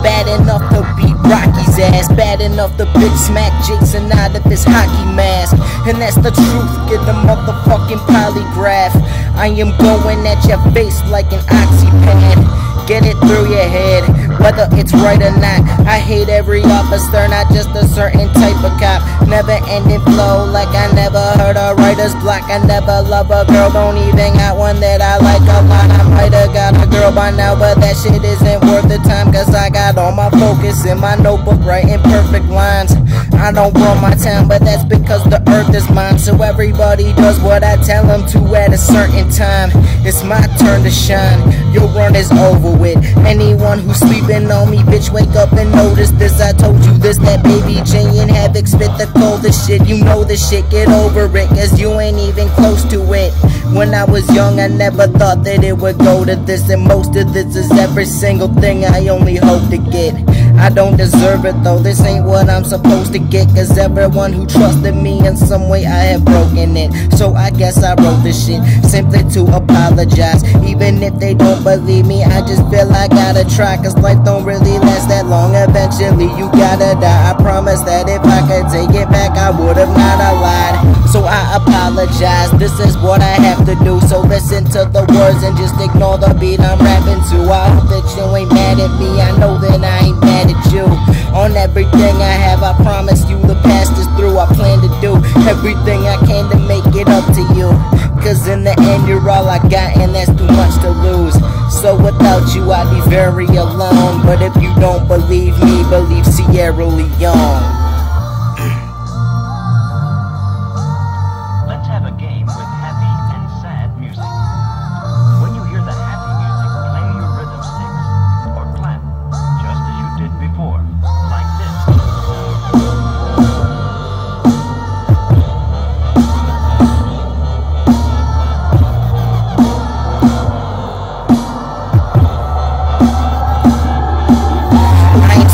bad enough to beat Rocky's ass, bad enough to bitch smack Jason out of his hockey mask. And that's the truth, get the motherfucking polygraph. I am going at your face like an oxypad. Get it through your head, whether it's right or not. I hate every officer, not just a certain type of cop. Never ending flow like I never heard a writer's block. I never love a girl, don't even got one that I like a lot. I might have got a girl by now, but that shit isn't worth the time, cause I got all my focus in my notebook writing perfect lines. I don't run my town, but that's because the earth is mine. So everybody does what I tell them to at a certain time. It's my turn to shine, your run is over with. Anyone who's sleeping on me, bitch, wake up and notice this. I told you this, that Baby J and Havoc spit the coldest shit. You know this shit, get over it, cause you ain't even close to it. When I was young, I never thought that it would go to this, and most of this is every single thing I only hope to get. I don't deserve it though, this ain't what I'm supposed to get, cause everyone who trusted me in some way, I have broken it. So I guess I wrote this shit simply to apologize. Even if they don't believe me, I just feel I gotta try, cause life don't really last that long. Eventually you gotta die. I promise that if I could take it back, I would've not lied. So I apologize, this is what I have to do. So listen to the words and just ignore the beat I'm rapping to. I hope that you ain't mad at me, I know that I ain't mad at you. On everything I have, I promise you the past is through. I plan to do everything I can to make it up to you, cause in the end you're all I got, and that's too much to lose. So without you I'd be very alone. But if you don't believe me, believe Sierra Leone. Let's have a game with happy and sad music. When you hear the happy music, play your rhythm sticks or clap, just as you did before, like this.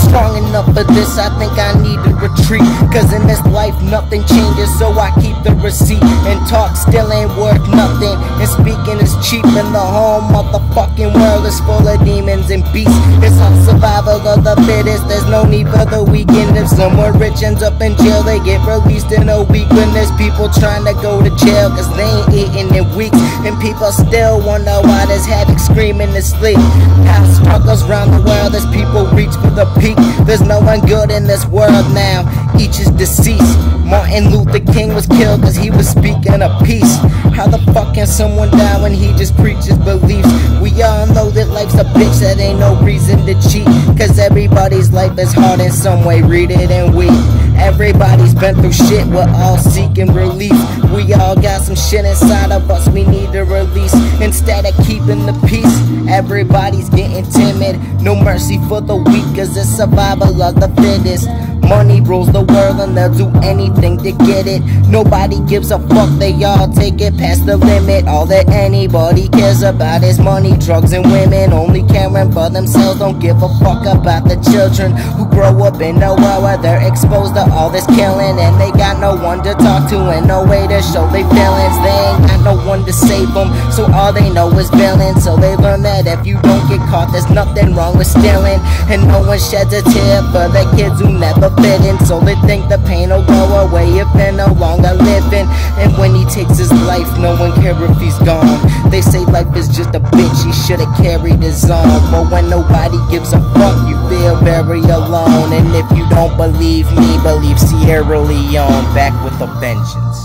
Strong enough for this, I think I need to retreat, cause in this life nothing changes, so I keep the receipt. And talk still ain't worth nothing, and speaking is cheap. And the whole motherfucking world is full of demons and beasts. It's all survival of the fittest, there's no need for the weekend. If someone rich ends up in jail, they get released in a week. When there's people trying to go to jail cause they ain't eating in weeks, and people still wonder why there's Havoc screaming to sleep. How struggles round the world as people reach for the peak. There's no one good in this world now, each is deceased. Martin Luther King was killed cause he was speaking of peace. How the fuck can someone die when he just preaches beliefs? We all know that life's a bitch, that ain't no reason to cheat, cause everybody's life is hard in some way, read it and weep. Everybody's been through shit, we're all seeking relief. We all got some shit inside of us we need to release. Instead of keeping the peace, everybody's getting timid. No mercy for the weak, cause it's survival of the fittest. Money rules the world and they'll do anything to get it. Nobody gives a fuck, they all take it past the limit. All that anybody cares about is money, drugs and women. Only caring for themselves, don't give a fuck about the children who grow up in a world where they're exposed to all this killing. And they got no one to talk to and no way to show their feelings. They ain't got no one to save them, so all they know is villains. So they learn that if you don't get caught, there's nothing wrong with stealing. And no one sheds a tear for the kids who never fit in, so they think the pain will go away if they're no longer living. And when he takes his life, no one cares if he's gone. They say life is just a bitch, he should've carried his own. But when nobody gives a fuck, you feel very alone. And if you don't believe me, believe Sierra Leone, back with a vengeance.